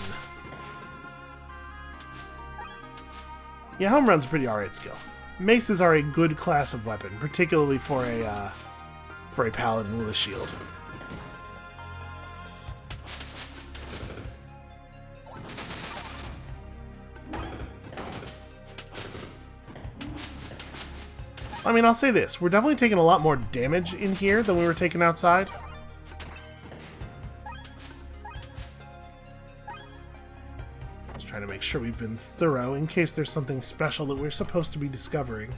Yeah, home run's a pretty alright skill. Maces are a good class of weapon, particularly for a paladin with a shield. I mean, I'll say this. We're definitely taking a lot more damage in here than we were taking outside. Just trying to make sure we've been thorough in case there's something special that we're supposed to be discovering.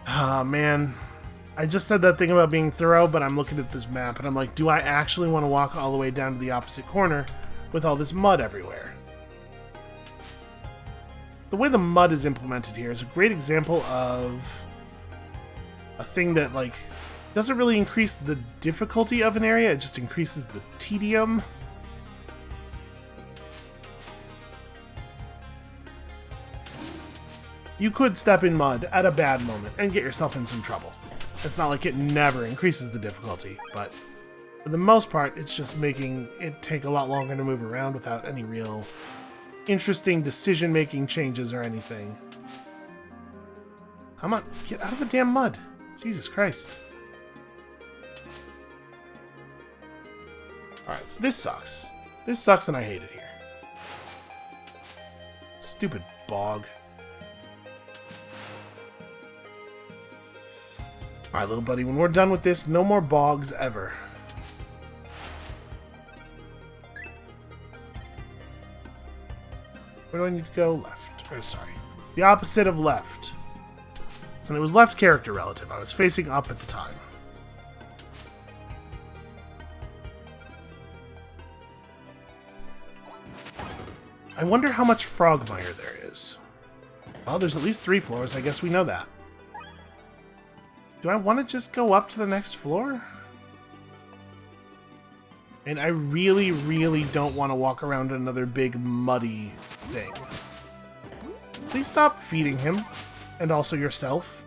Ah, man. I just said that thing about being thorough, but I'm looking at this map and I'm like, do I actually want to walk all the way down to the opposite corner with all this mud everywhere? The way the mud is implemented here is a great example of a thing that, like, doesn't really increase the difficulty of an area, it just increases the tedium. You could step in mud at a bad moment and get yourself in some trouble. It's not like it never increases the difficulty, but for the most part, it's just making it take a lot longer to move around without any real interesting decision-making changes or anything. Come on, get out of the damn mud. Jesus Christ. Alright, so this sucks. This sucks and I hate it here. Stupid bog. Alright, little buddy, when we're done with this, no more bogs ever. Where do I need to go? Left. Oh, sorry. The opposite of left. So it was left character relative. I was facing up at the time. I wonder how much frogmire there is. Well, there's at least 3 floors. I guess we know that. Do I want to just go up to the next floor? And I really, really don't want to walk around another big muddy thing. Please stop feeding him. And also yourself.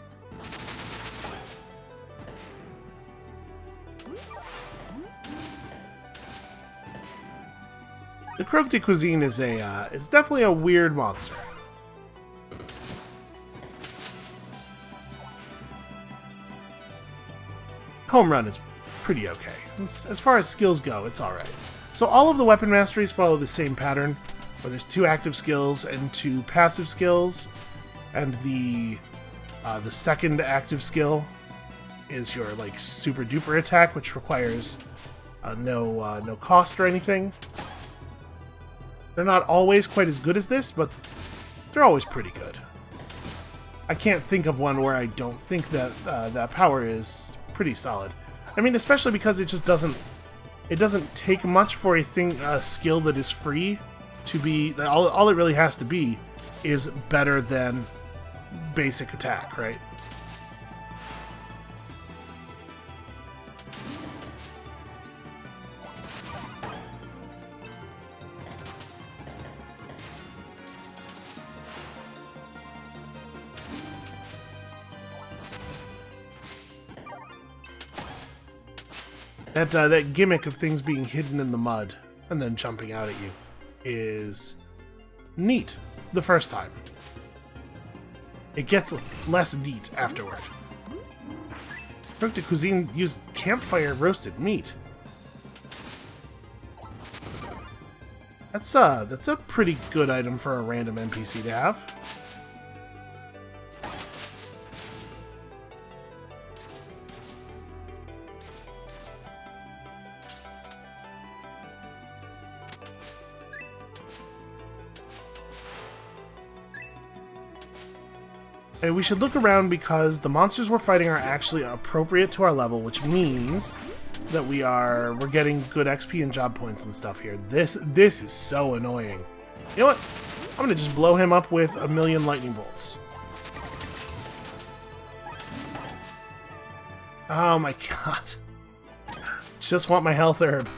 The Croque de Cuisine is is definitely a weird monster. Home run is pretty okay. As far as skills go, it's alright. So all of the weapon masteries follow the same pattern, where there's 2 active skills and 2 passive skills, and the second active skill is your like super duper attack, which requires no cost or anything. They're not always quite as good as this, but they're always pretty good. I can't think of one where I don't think that that power is pretty solid. I mean, especially because it just doesn't take much for a skill that is free to be. All it really has to be is better than basic attack, right? That gimmick of things being hidden in the mud and then jumping out at you is neat the first time. It gets less neat afterward. Cook de cuisine used campfire roasted meat. That's a pretty good item for a random NPC to have. And we should look around because the monsters we're fighting are actually appropriate to our level, which means that we're getting good XP and job points and stuff here. This is so annoying. You know what? I'm gonna just blow him up with 1,000,000 lightning bolts. Oh my god. Just want my health herb.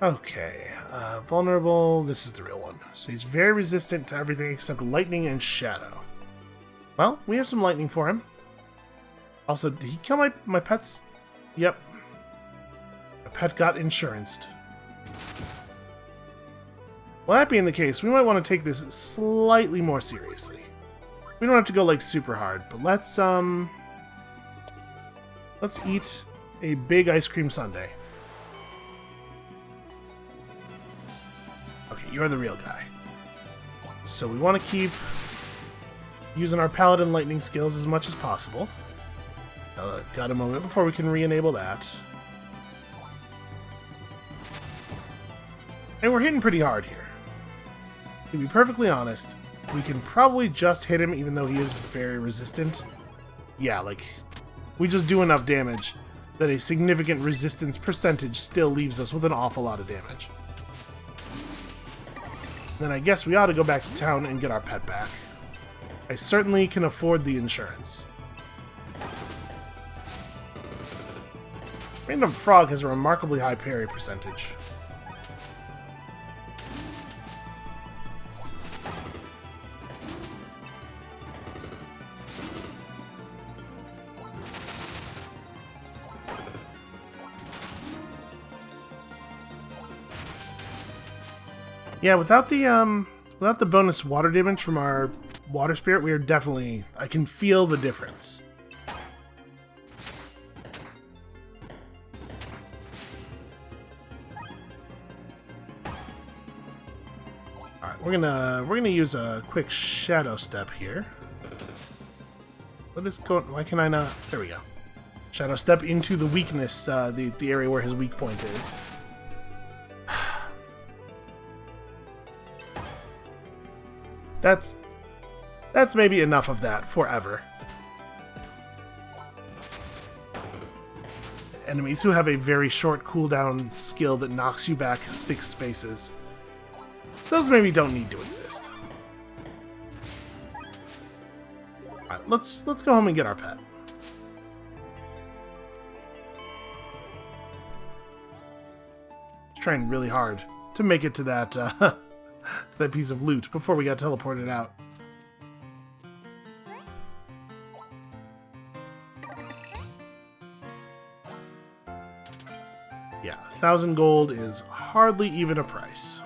Okay, vulnerable, this is the real one. So he's very resistant to everything except lightning and shadow. Well, we have some lightning for him. Also, did he kill my pets? Yep. My pet got insuranced. Well, that being the case, we might want to take this slightly more seriously. We don't have to go, like, super hard, but let's eat a big ice cream sundae. You're the real guy. So we want to keep using our paladin lightning skills as much as possible. Got a moment before we can re-enable that. And we're hitting pretty hard here. To be perfectly honest, we can probably just hit him even though he is very resistant. Yeah, like, we just do enough damage that a significant resistance percentage still leaves us with an awful lot of damage. Then I guess we ought to go back to town and get our pet back. I certainly can afford the insurance. Random Frog has a remarkably high parry percentage. Yeah, without the bonus water damage from our water spirit, we are definitely... I can feel the difference. Alright, we're gonna use a quick shadow step here. What is going... Why can I not... There we go. Shadow step into the weakness, the area where his weak point is. That's maybe enough of that forever. Enemies who have a very short cooldown skill that knocks you back 6 spaces. Those maybe don't need to exist. Alright, let's go home and get our pet. Trying really hard to make it to that to that piece of loot before we got teleported out. Yeah, 1,000 gold is hardly even a price.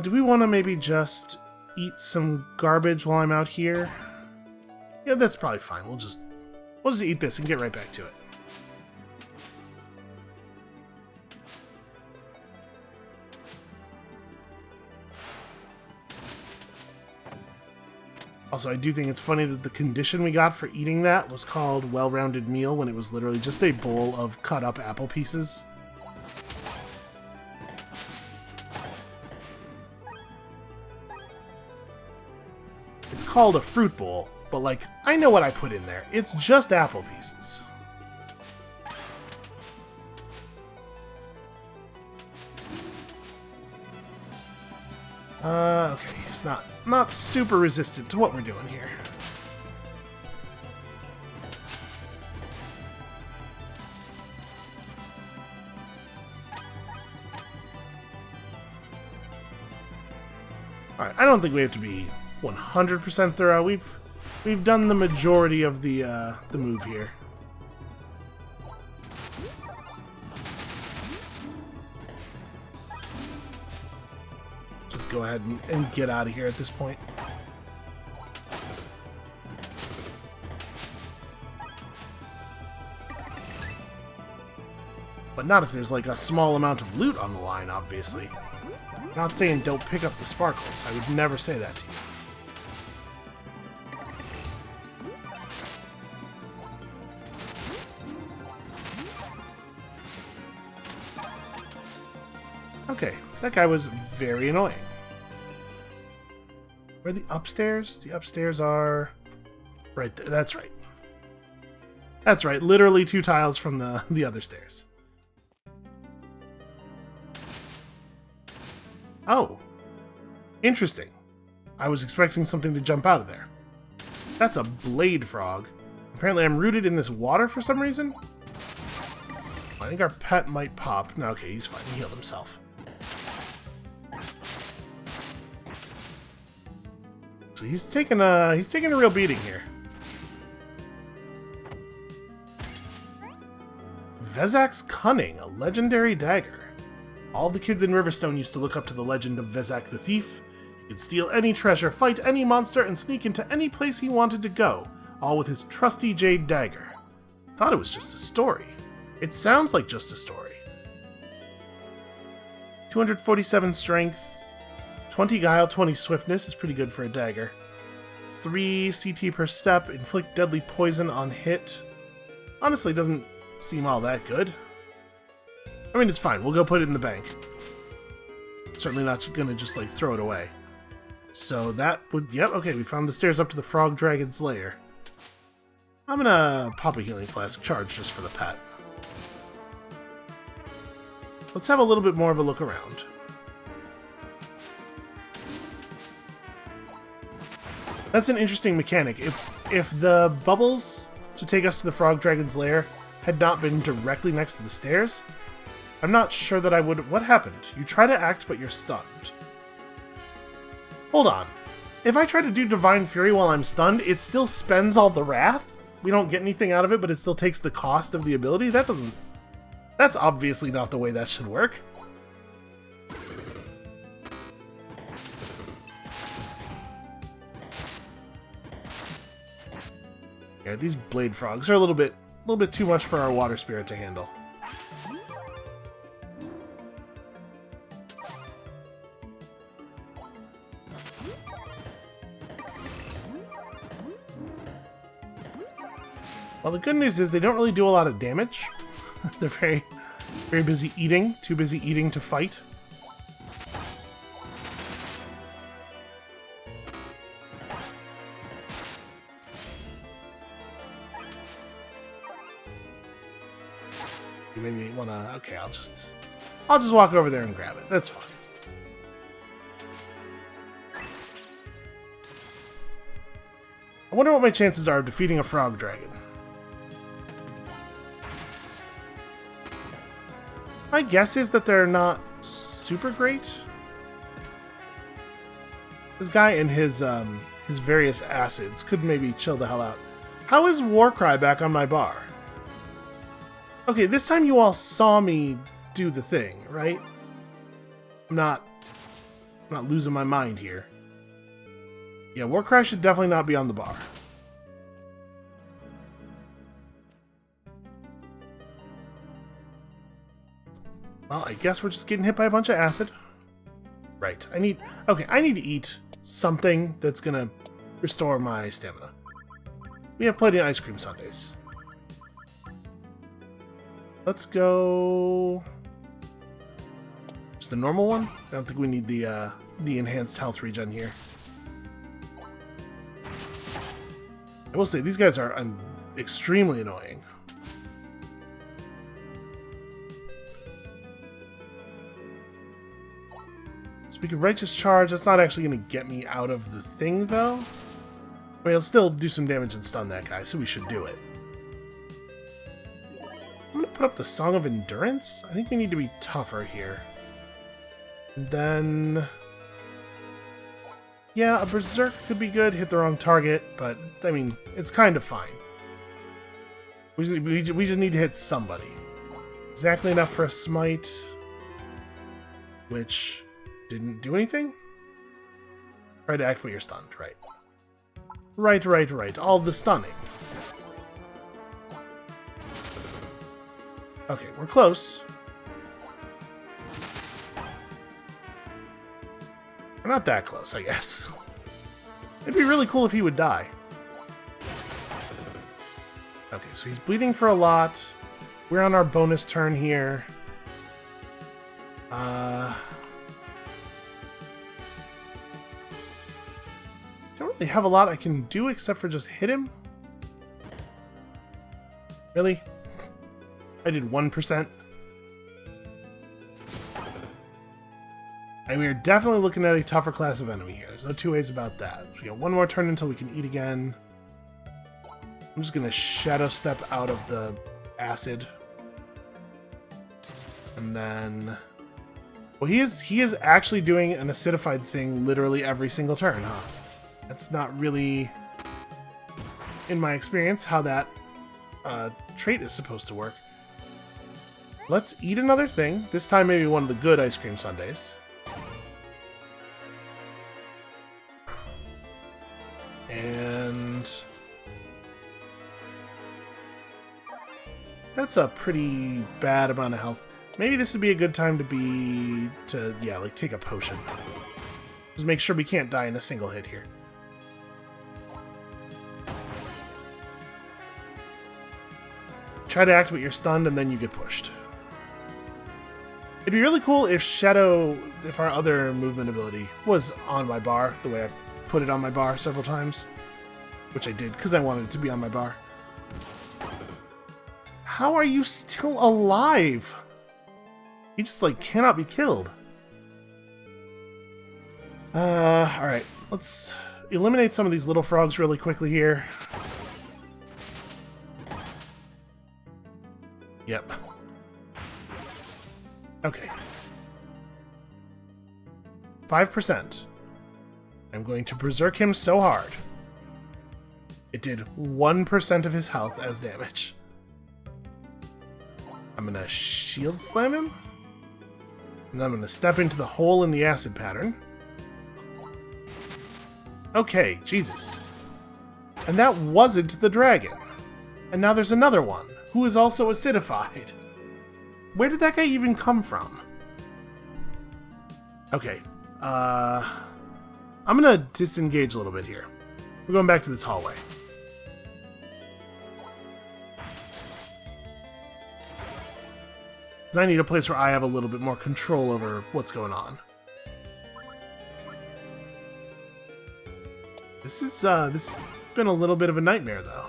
Do we want to maybe just eat some garbage while I'm out here? Yeah, that's probably fine. We'll just eat this and get right back to it. Also, I do think it's funny that the condition we got for eating that was called well-rounded meal when it was literally just a bowl of cut-up apple pieces. It's called a fruit bowl, but, like, I know what I put in there. It's just apple pieces. Okay, he's not super resistant to what we're doing here. Alright, I don't think we have to be 100% thorough. We've done the majority of the move here. Just go ahead and get out of here at this point. But not if there's like a small amount of loot on the line, obviously. I'm not saying don't pick up the sparkles. I would never say that to you. Okay, that guy was very annoying. Where are the upstairs? The upstairs are right there. That's right. That's right. Literally 2 tiles from the other stairs. Oh. Interesting. I was expecting something to jump out of there. That's a blade frog. Apparently I'm rooted in this water for some reason. I think our pet might pop. No, okay, he's fine. He healed himself. So he's taking a real beating here. Vezak's Cunning, a legendary dagger. All the kids in Riverstone used to look up to the legend of Vezak the Thief. He could steal any treasure, fight any monster, and sneak into any place he wanted to go, all with his trusty jade dagger. Thought it was just a story. It sounds like just a story. 247 strength, 20 guile, 20 swiftness is pretty good for a dagger. 3 CT per step, inflict deadly poison on hit. Honestly, doesn't seem all that good. I mean, it's fine. We'll go put it in the bank. Certainly not gonna just, like, throw it away. So that would... Yep, okay, we found the stairs up to the Frog Dragon's lair. I'm gonna pop a healing flask charge just for the pet. Let's have a little bit more of a look around. That's an interesting mechanic. If the bubbles to take us to the Frog Dragon's lair had not been directly next to the stairs, I'm not sure that I would... What happened? You try to act, but you're stunned. Hold on. If I try to do Divine Fury while I'm stunned, it still spends all the wrath? We don't get anything out of it, but it still takes the cost of the ability? That doesn't... That's obviously not the way that should work. Yeah, these blade frogs are a little bit too much for our water spirit to handle. Well, the good news is they don't really do a lot of damage. They're very, very busy eating. Too busy eating to fight. You maybe wanna... Okay, I'll just walk over there and grab it. That's fine. I wonder what my chances are of defeating a frog dragon. My guess is that they're not super great. This guy and his various acids could maybe chill the hell out. How is Warcry back on my bar? Okay, this time you all saw me do the thing, right? I'm not losing my mind here. Yeah, Warcry should definitely not be on the bar. Well, I guess we're just getting hit by a bunch of acid. Right, I need to eat something that's gonna restore my stamina. We have plenty of ice cream sundaes. Let's go... Just the normal one? I don't think we need the enhanced health regen here. I will say, these guys are extremely annoying. Speak of Righteous Charge, that's not actually going to get me out of the thing, though. I mean, it'll still do some damage and stun that guy, so we should do it. I'm going to put up the Song of Endurance. I think we need to be tougher here. And then... Yeah, a berserk could be good, hit the wrong target, but, I mean, it's kind of fine. We just need to hit somebody. Exactly enough for a smite, which didn't do anything? Try to activate your stunned, right. Right. All the stunning. Okay, we're close. We're not that close, I guess. It'd be really cool if he would die. Okay, so he's bleeding for a lot. We're on our bonus turn here. Don't really have a lot I can do except for just hit him. Really? I did 1%. And we are definitely looking at a tougher class of enemy here. There's no two ways about that. So we got one more turn until we can eat again. I'm just going to shadow step out of the acid. And then... Well, he is actually doing an acidified thing literally every single turn, huh? That's not really, in my experience, how that trait is supposed to work. Let's eat another thing. This time maybe one of the good ice cream sundaes. And... that's a pretty bad amount of health. Maybe this would be a good time to take a potion. Just make sure we can't die in a single hit here. Try to activate your stun and then you get pushed. It'd be really cool if our other movement ability was on my bar, the way I put it on my bar several times. Which I did, because I wanted it to be on my bar. How are you still alive? He just, cannot be killed. Alright. Let's eliminate some of these little frogs really quickly here. Yep. Okay. 5%. I'm going to berserk him so hard. It did 1% of his health as damage. I'm gonna shield slam him. And then I'm gonna step into the hole in the acid pattern. Okay, Jesus. And that wasn't the dragon. And now there's another one, who is also acidified. Where did that guy even come from? Okay. I'm gonna disengage a little bit here. We're going back to this hallway. Because I need a place where I have a little bit more control over what's going on. This has been a little bit of a nightmare, though.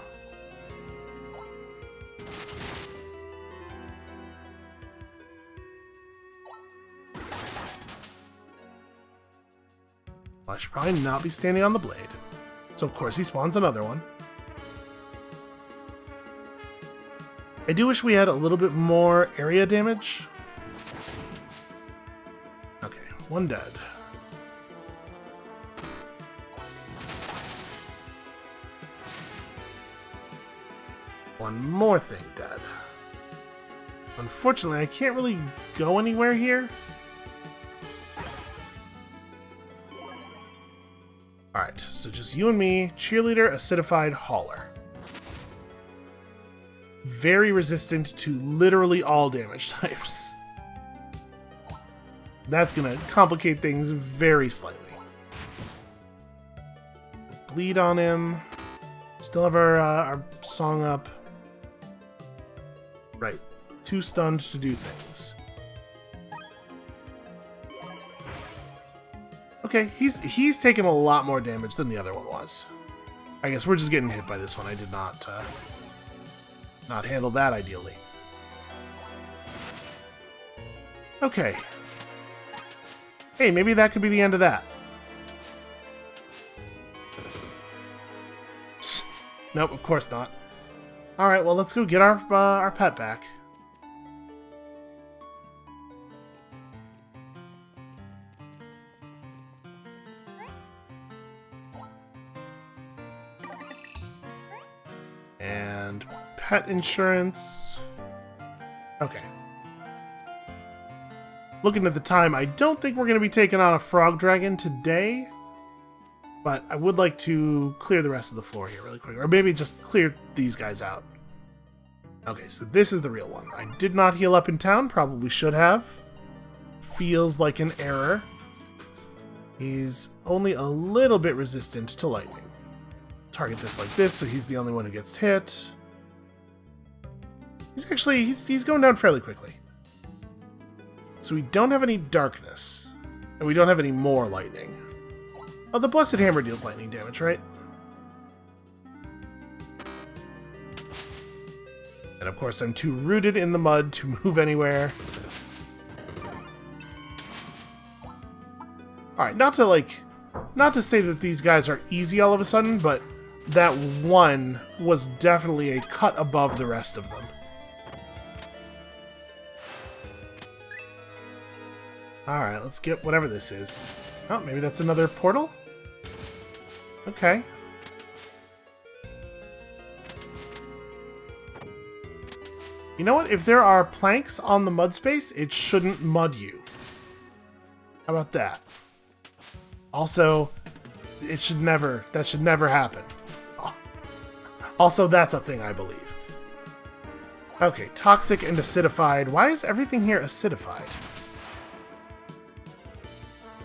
I should probably not be standing on the blade. So of course he spawns another one. I do wish we had a little bit more area damage. Okay, one dead. One more thing dead. Unfortunately, I can't really go anywhere here. Alright, so just you and me, cheerleader, acidified, hauler. Very resistant to literally all damage types. That's gonna complicate things very slightly. Bleed on him. Still have our song up. Right. Too stunned to do things. Okay, he's taken a lot more damage than the other one was. I guess we're just getting hit by this one. I did not handle that ideally. Okay. Hey, maybe that could be the end of that. Nope, of course not. Alright, well, let's go get our pet back. And pet insurance. Okay. Looking at the time, I don't think we're going to be taking on a frog dragon today. But I would like to clear the rest of the floor here really quick. Or maybe just clear these guys out. Okay, so this is the real one. I did not heal up in town. Probably should have. Feels like an error. He's only a little bit resistant to lightning. Target this like this, so he's the only one who gets hit. He's going down fairly quickly. So we don't have any darkness. And we don't have any more lightning. Oh, the Blessed Hammer deals lightning damage, right? And of course I'm too rooted in the mud to move anywhere. Alright, not to say that these guys are easy all of a sudden, but that one was definitely a cut above the rest of them. Alright, let's get whatever this is. Oh, maybe that's another portal? Okay. You know what? If there are planks on the mud space, it shouldn't mud you. How about that? Also, that should never happen. Also, that's a thing I believe. Okay, toxic and acidified. Why is everything here acidified?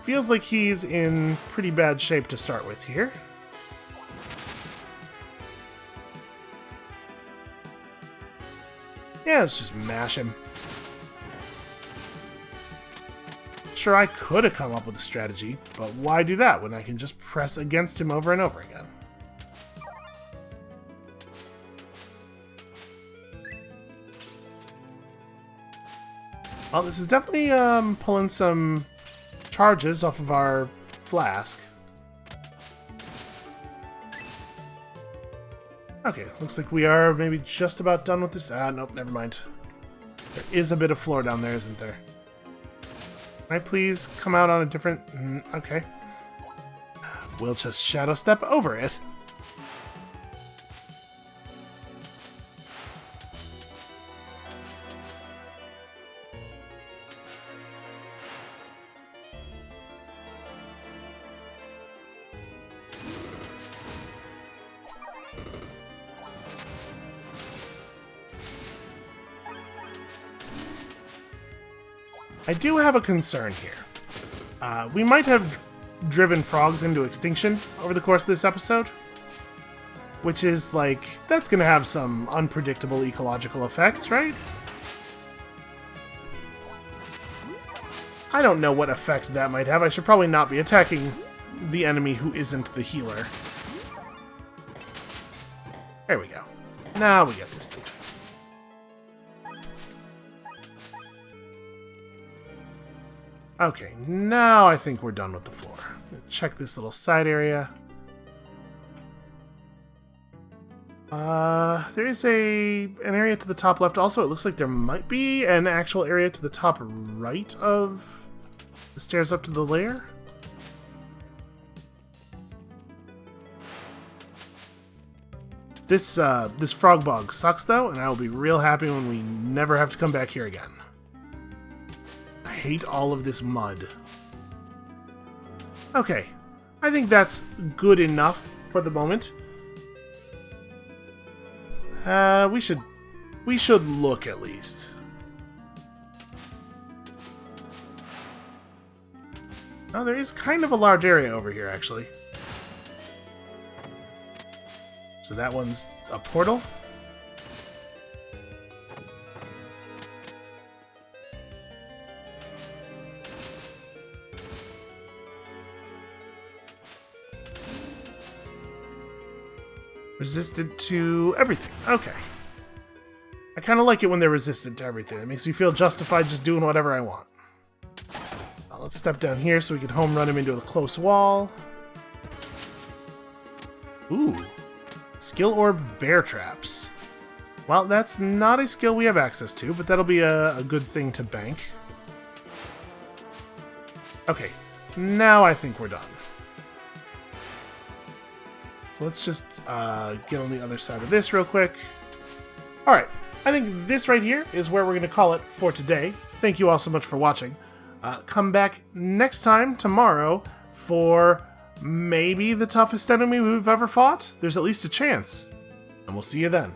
Feels like he's in pretty bad shape to start with here. Yeah, let's just mash him. Sure, I could have come up with a strategy, but why do that when I can just press against him over and over again? Well, this is definitely pulling some charges off of our flask. Okay, looks like we are maybe just about done with this. Nope, never mind. There is a bit of floor down there, isn't there? Can I please come out on a different... okay. We'll just shadow step over it. I do have a concern here. We might have driven frogs into extinction over the course of this episode. Which is, like, that's going to have some unpredictable ecological effects, right? I don't know what effect that might have. I should probably not be attacking the enemy who isn't the healer. There we go. Now we get this dude. Okay, now I think we're done with the floor. Check this little side area. There is an area to the top left. Also, it looks like there might be an actual area to the top right of the stairs up to the lair. This frog bog sucks though, and I will be real happy when we never have to come back here again. I hate all of this mud. Okay, I think that's good enough for the moment. We should look at least. Oh, there is kind of a large area over here, actually. So that one's a portal. Resistant to everything. Okay. I kind of like it when they're resistant to everything. It makes me feel justified just doing whatever I want. Let's step down here so we can home run him into a close wall. Ooh. Skill Orb Bear Traps. Well, that's not a skill we have access to, but that'll be a good thing to bank. Okay. Now I think we're done. So let's just get on the other side of this real quick. Alright, I think this right here is where we're going to call it for today. Thank you all so much for watching. Come back next time, tomorrow, for maybe the toughest enemy we've ever fought. There's at least a chance. And we'll see you then.